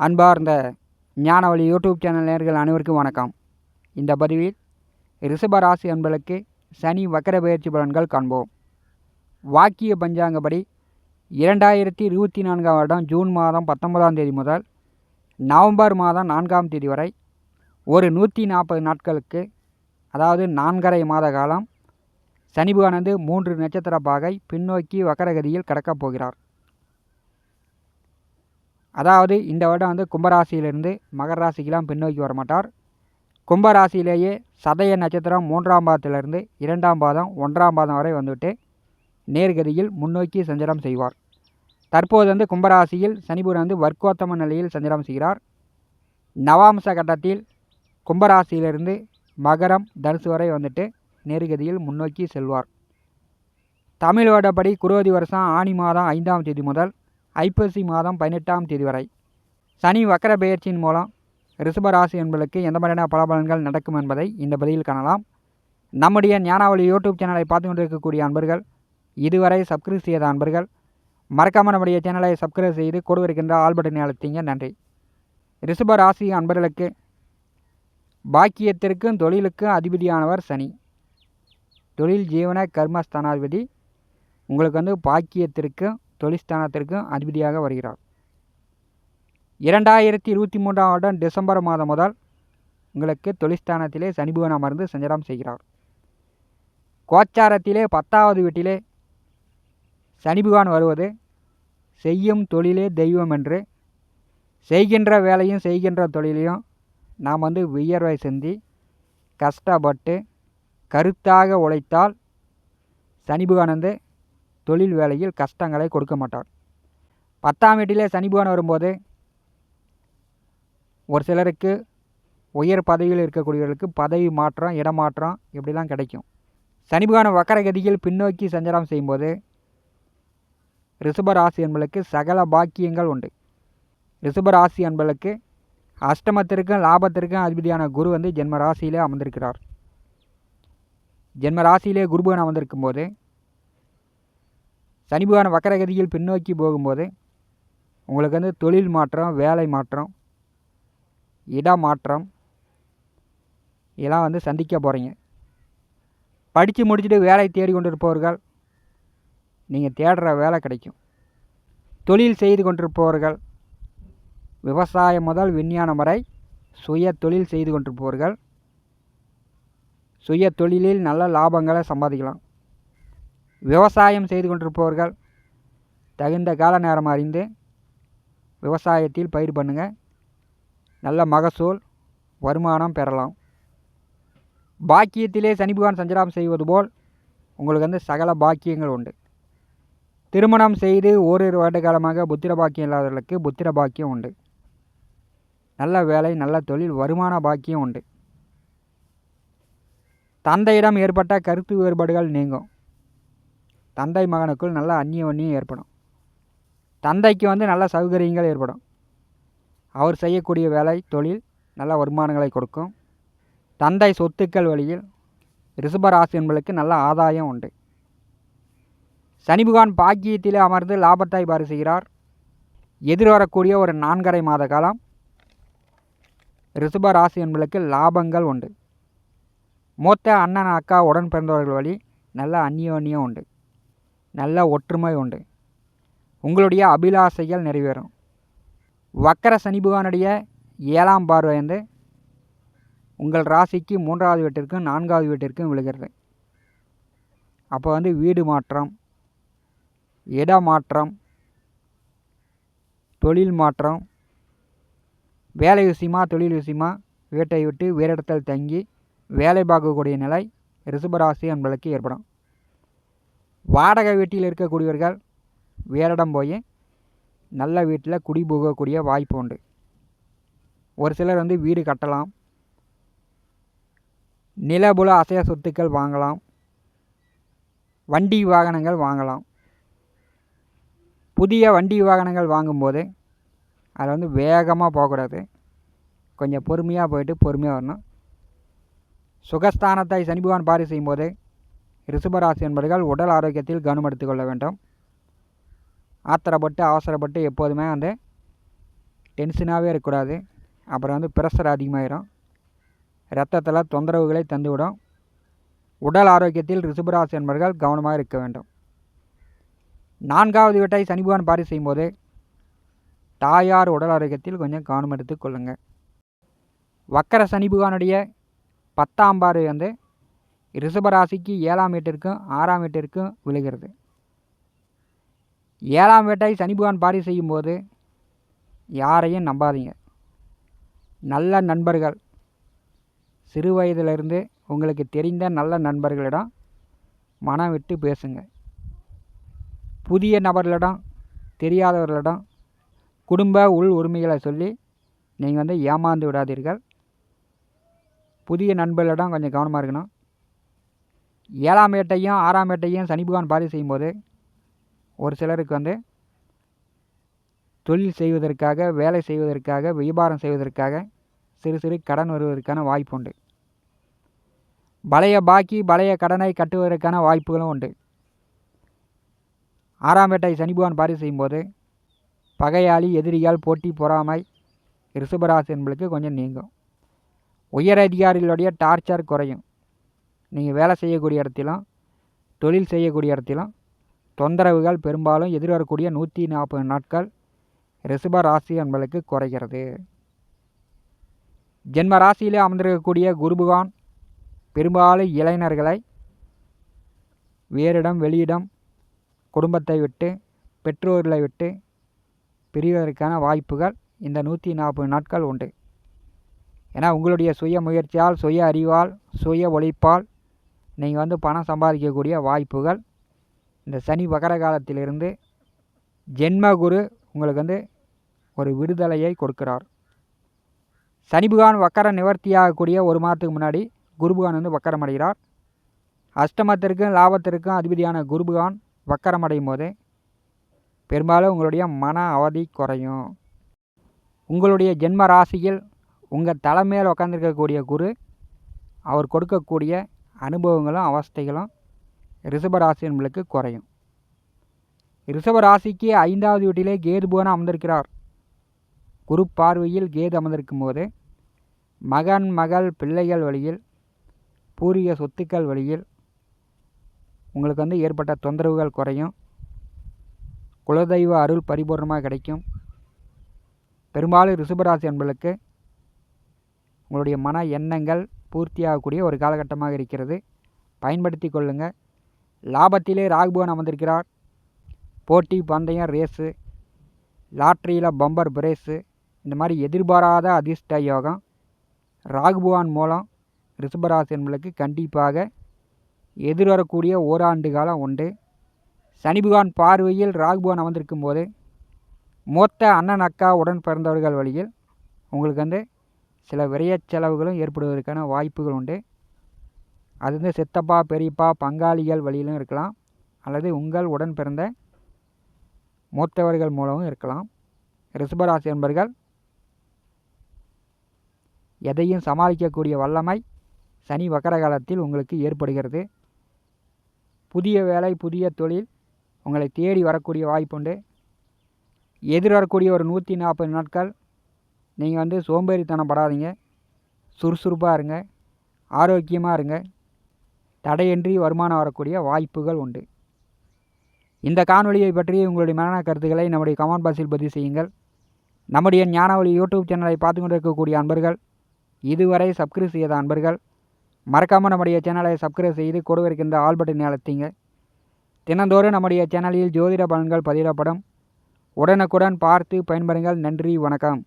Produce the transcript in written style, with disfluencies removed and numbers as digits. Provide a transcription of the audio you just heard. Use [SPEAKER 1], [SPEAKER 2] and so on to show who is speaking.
[SPEAKER 1] அன்பார்ந்த ஞானவழி YouTube channel நேயர்கள் அனைவருக்கும் வணக்கம். இந்த பதிவில் ரிஷப ராசி அன்பர்களுக்கு சனி வக்கர பயிற்சி பலன்கள் காண்போம். வாக்கிய பஞ்சாங்கப்படி 2024 வருடம் ஜூன் மாதம் 19ஆம் தேதி முதல் நவம்பர் மாதம் 4ஆம் தேதி வரை ஒரு 140 நாட்களுக்கு, அதாவது 4½ மாத காலம் சனி பகவானது 3 நட்சத்திர பாகை பின்னோக்கி வக்கரகதியில் கடக்கப் போகிறார். அதாவது இந்த வருடம் கும்பராசியிலிருந்து மகர ராசிக்கெல்லாம் பின்னோக்கி வரமாட்டார். கும்பராசியிலேயே சதய நட்சத்திரம் 3ஆம் பாதத்திலிருந்து 2ஆம் பாதம் 1ஆம் பாதம் வரை வந்துவிட்டு நேர்கதியில் முன்னோக்கி சஞ்சாரம் செய்வார். தற்போது கும்பராசியில் சனிபுரன் வர்க்கோத்தம நிலையில் சஞ்சாரம் செய்கிறார். நவாம்ச கட்டத்தில் கும்பராசியிலிருந்து மகரம் தனுசு வரை நேர்கதியில் முன்னோக்கி செல்வார். தமிழ் வருடப்படி குரோதி வருஷம் ஆனி மாதம் 5ஆம் தேதி முதல் ஐப்பசி மாதம் 18ஆம் தேதி வரை சனி வக்கர பெயர்ச்சியின் மூலம் ரிஷபராசி என்பதற்கு எந்த மாதிரியான பலபலன்கள் நடக்கும் என்பதை இந்த பதிவில் காணலாம். நம்முடைய ஞானாவளி யூடியூப் சேனலை பார்த்து கொண்டிருக்கக்கூடிய அன்பர்கள், இதுவரை சப்ஸ்கிரைப் செய்த அன்பர்கள் மறக்காமல் நம்முடைய சேனலை சப்ஸ்கிரைப் செய்து கூட இருக்கின்ற ஆல் பட்டனை அழுத்திங்க. நன்றி. ரிஷபராசி அன்பர்களுக்கு பாக்கியத்திற்கும் தொழிலுக்கும் அதிபதியானவர் சனி. தொழில் ஜீவன கர்மஸ்தானாதிபதி உங்களுக்கு பாக்கியத்திற்கும் தொழில்ஸ்தானத்திற்கும் அதிபதியாக வருகிறார். 2023ஆம் வருடம் டிசம்பர் மாதம் முதல் உங்களுக்கு தொழில்ஸ்தானத்திலே சனி பகவான் அமர்ந்து சஞ்சாரம் செய்கிறார். கோச்சாரத்திலே 10வது வீட்டிலே சனி பகவான் வருவது செய்யும் தொழிலே தெய்வம் என்று, செய்கின்ற வேலையும் செய்கின்ற தொழிலையும் நாம் வியர்வை சிந்தி கஷ்டப்பட்டு கருத்தாக உழைத்தால் சனி பகவான் தொழில் வேலையில் கஷ்டங்களை கொடுக்க மாட்டார். 10ஆம் வீட்டிலே சனி பகவான் வரும்போது ஒரு சிலருக்கு உயர் பதவியில் இருக்கக்கூடியவர்களுக்கு பதவி மாற்றம், இடமாற்றம் இப்படிலாம் கிடைக்கும். சனி பகவான் வக்கரகதியில் பின்னோக்கி சஞ்சாரம் செய்யும்போது ரிஷபராசி என்பதற்கு சகல பாக்கியங்கள் உண்டு. ரிஷபராசி என்பதற்கு அஷ்டமத்திற்கும் லாபத்திற்கும் அதிபதியான குரு ஜென்ம ராசியிலே அமர்ந்திருக்கிறார். ஜென்ம ராசியிலே குரு பகவான் அமர்ந்திருக்கும் போது சனி பகவான் வக்கரகதியில் பின்னோக்கி போகும்போது உங்களுக்கு தொழில் மாற்றம், வேலை மாற்றம், இடமாற்றம் இதெல்லாம் சந்திக்க போகிறீங்க. படித்து முடிச்சுட்டு வேலை தேடி கொண்டிருப்பவர்கள் நீங்கள் தேடுற வேலை கிடைக்கும். தொழில் செய்து கொண்டிருப்பவர்கள், விவசாயம் முதல் விஞ்ஞானம் வரை சுய தொழில் செய்து கொண்டிருப்பவர்கள் சுய தொழிலில் நல்ல லாபங்களை சம்பாதிக்கலாம். விவசாயம் செய்து கொண்டிருப்பவர்கள் தகுந்த கால நேரம் அறிந்து விவசாயத்தில் பயிர் பண்ணுங்கள், நல்ல மகசூல் வருமானம் பெறலாம். பாக்கியத்திலே சனி பகவான் சஞ்சாரம் செய்வது போல் உங்களுக்கு சகல பாக்கியங்கள் உண்டு. திருமணம் செய்து ஓரிரு வருட காலமாக புத்திர பாக்கியம் இல்லாதவர்களுக்கு புத்திர பாக்கியம் உண்டு. நல்ல வேலை, நல்ல தொழில், வருமான பாக்கியம் உண்டு. தந்தையிடம் ஏற்பட்ட கருத்து வேறுபாடுகள் நீங்கும். தந்தை மகனுக்குள் நல்ல அந்நியம் ஏற்படும். தந்தைக்கு நல்ல சௌகரியங்கள் ஏற்படும். அவர் செய்யக்கூடிய வேலை, தொழில் நல்ல வருமானங்களை கொடுக்கும். தந்தை சொத்துக்கள் வழியில் ரிஷபராசி என்பதற்கு நல்ல ஆதாயம் உண்டு. சனி பகவான் பாக்கியத்திலே அமர்ந்து லாபத்தை பாரு செய்கிறார். எதிர்வரக்கூடிய ஒரு 4½ மாத காலம் ரிஷபராசி என்பதற்கு லாபங்கள் உண்டு. மூத்த அண்ணன், அக்கா, உடன் பிறந்தவர்கள் வழி நல்ல அந்நியோன்யம் உண்டு. நல்ல ஒற்றுமை உண்டு. உங்களுடைய அபிலாசைகள் நிறைவேறும். வக்கர சனி பகவானுடைய 7ஆம் பார்வை உங்கள் ராசிக்கு 3வது வீட்டிற்கும் 4வது வீட்டிற்கும் விழுகிறது. அப்போ வீடு மாற்றம், இடமாற்றம், தொழில் மாற்றம், வேலை விஷயமா தொழில் விஷயமா வீட்டை விட்டு வேறு இடத்தில் தங்கி வேலை பார்க்கக்கூடிய நிலை ரிஷபராசி என்பதற்கு ஏற்படும். வாடகை வீட்டில் இருக்கக்கூடியவர்கள் வேறிடம் போய் நல்ல வீட்டில் குடி போகக்கூடிய வாய்ப்பு உண்டு. ஒரு சிலர் வீடு கட்டலாம், நிலபுல அசைய சொத்துக்கள் வாங்கலாம், வண்டி வாகனங்கள் வாங்கலாம். புதிய வண்டி வாகனங்கள் வாங்கும்போது அதில் வேகமாக போகக்கூடாது. கொஞ்சம் பொறுமையாக போயிட்டு பொறுமையாக வரணும். சுகஸ்தானத்தை சனி பகவான் பாரி செய்யும்போது ரிஷபராசி என்பவர்கள் உடல் ஆரோக்கியத்தில் கவனம் எடுத்துக்கொள்ள வேண்டும். ஆத்திரப்பட்டு அவசரப்பட்டு எப்போதுமே டென்ஷனாகவே இருக்கக்கூடாது. அப்புறம் வந்து ப்ரெஷர் அதிகமாகிடும். இரத்தத்தில் தொந்தரவுகளை தந்துவிடும். உடல் ஆரோக்கியத்தில் ரிஷபராசி என்பவர்கள் கவனமாக இருக்க வேண்டும். 4வது வீட்டை சனி பகவான் பார்வை செய்யும்போது தாயார் உடல் ஆரோக்கியத்தில் கொஞ்சம் கவனம் எடுத்துக் கொள்ளுங்கள். வக்கர சனி பகவானுடைய 10ஆம் பார்வை வந்து ரிஷபராசிக்கு 7ஆம் வீட்டிற்கும் 6ஆம் வீட்டிற்கும் விழுகிறது. 7ஆம் வீட்டை சனி பகவான் பார்வை செய்யும்போது யாரையும் நம்பாதீங்க. நல்ல நண்பர்கள், சிறு வயதிலிருந்து உங்களுக்கு தெரிந்த நல்ல நண்பர்களிடம் மனம் விட்டு பேசுங்க. புதிய நபர்களிடம், தெரியாதவர்களிடம் குடும்ப உள் உரிமைகளை சொல்லி நீங்கள் வந்து ஏமாந்து விடாதீர்கள். புதிய நண்பர்களிடம் கொஞ்சம் கவனமாக இருக்கணும். 7ஆம் வீட்டையும் 6ஆம் வீட்டையும் சனி பகவான் பார்வை செய்யும்போது ஒரு சிலருக்கு வந்து தொழில் செய்வதற்காக, வேலை செய்வதற்காக, வியாபாரம் செய்வதற்காக சிறு சிறு கடன் வருவதற்கான வாய்ப்பு உண்டு. பழைய பாக்கி, பழைய கடனை கட்டுவதற்கான வாய்ப்புகளும் உண்டு. 6ஆம் வீட்டை சனி பகவான் பார்வை செய்யும்போது பகையாளி, எதிரிகள், போட்டி, பொறாமை ரிஷபராசி என்பளுக்கு கொஞ்சம் நீங்கும். உயர் அதிகாரிகளுடைய டார்ச்சர் குறையும். நீங்கள் வேலை செய்யக்கூடிய இடத்திலும், தொழில் செய்யக்கூடிய இடத்திலும் தொந்தரவுகள் பெரும்பாலும் எதிர்வரக்கூடிய 140 நாட்கள் ரிஷபராசி என்பளுக்கு குறைகிறது. ஜென்ம ராசியிலே அமர்ந்திருக்கக்கூடிய குரு பகவான் பெரும்பாலும் இளைஞர்களை வேறிடம், வெளியிடம், குடும்பத்தை விட்டு, பெற்றோர்களை விட்டு பிரிவதற்கான வாய்ப்புகள் இந்த 140 நாட்கள் உண்டு. ஏன்னா உங்களுடைய சுய முயற்சியால், சுய அறிவால், சுய உழைப்பால் நீங்கள் வந்து பணம் சம்பாதிக்கக்கூடிய வாய்ப்புகள் இந்த சனி வக்கர காலத்திலிருந்து ஜென்ம குரு உங்களுக்கு வந்து ஒரு விடுதலையை கொடுக்கிறார். சனி பகவான் வக்கர நிவர்த்தியாகக்கூடிய ஒரு மாதத்துக்கு முன்னாடி குரு பகவான் வந்து வக்கரம் அடைகிறார். அஷ்டமத்திற்கும் லாபத்திற்கும் அதிபதியான குரு பகவான் வக்கரம் அடையும் போது பெரும்பாலும் உங்களுடைய மன அவதி குறையும். உங்களுடைய ஜென்ம ராசியில் உங்கள் தலைமையில் உட்காந்துருக்கக்கூடிய குரு அவர் கொடுக்கக்கூடிய அனுபவங்களும் அவஸ்தைகளும் ரிஷபராசி என்பளுக்கு குறையும். ரிஷபராசிக்கு 5வது வீட்டிலே கேது பகவான் அமர்ந்திருக்கிறார். குரு பார்வையில் கேது அமர்ந்திருக்கும் போது மகன், மகள், பிள்ளைகள் வழியில், பூர்வீக சொத்துக்கள் வழியில் உங்களுக்கு வந்து ஏற்பட்ட தொந்தரவுகள் குறையும். குலதெய்வ அருள் பரிபூர்ணமாக கிடைக்கும். பெரும்பாலும் ரிஷபராசி என்பளுக்கு உங்களுடைய மன எண்ணங்கள் பூர்த்தியாகக்கூடிய ஒரு காலகட்டமாக இருக்கிறது. பயன்படுத்தி கொள்ளுங்கள். லாபத்திலே ராகு பகவான் அமர்ந்திருக்கிறார். போட்டி, பந்தயம், ரேஸு, லாட்ரியில் பம்பர் பிரேஸு இந்த மாதிரி எதிர்பாராத அதிர்ஷ்ட யோகம் ராகு பகவான் மூலம் ரிஷபராசி என்பளுக்கு கண்டிப்பாக எதிர்வரக்கூடிய ஓராண்டு காலம் உண்டு. சனி பகவான் பார்வையில் ராகு பகவான் அமர்ந்திருக்கும் போது மூத்த அண்ணன், அக்கா, உடன் பிறந்தவர்கள் வழியில் உங்களுக்கு வந்து சில விரைய செலவுகளும் ஏற்படுவதற்கான வாய்ப்புகள் உண்டு. அது வந்து சித்தப்பா, பெரியப்பா, பங்காளிகள் வழியிலும் இருக்கலாம், அல்லது உங்கள் உடன் பிறந்த மூத்தவர்கள் மூலமும் இருக்கலாம். ரிஷபராசி என்பர்கள் எதையும் சமாளிக்கக்கூடிய வல்லமை சனி வக்கர காலத்தில் உங்களுக்கு ஏற்படுகிறது. புதிய வேலை, புதிய தொழில் உங்களை தேடி வரக்கூடிய வாய்ப்புண்டு. எதிர்வரக்கூடிய ஒரு 140 நாட்கள் நீங்கள் வந்து சோம்பேறித்தனம் படாதீங்க. சுறுசுறுப்பாக இருங்க, ஆரோக்கியமாக இருங்க. தடையின்றி வருமானம் வரக்கூடிய வாய்ப்புகள் உண்டு. இந்த காணொலியை பற்றி உங்களுடைய மன கருத்துக்களை நம்முடைய கமெண்ட் பாக்ஸில் பதிவு செய்யுங்கள். நம்முடைய ஞானவழி யூடியூப் சேனலை பார்த்து கொண்டு இருக்கக்கூடிய அன்பர்கள், இதுவரை சப்ஸ்கிரைப் செய்யாத அன்பர்கள் மறக்காமல் நம்முடைய சேனலை சப்ஸ்கிரைப் செய்து கூட இருக்கின்ற ஆல் பட்டனை அழுத்திங்க. தினந்தோறும் நம்முடைய சேனலில் ஜோதிட பலன்கள் பதிவிடப்படும். உடனுக்குடன் பார்த்து பயன்பெறுங்கள். நன்றி, வணக்கம்.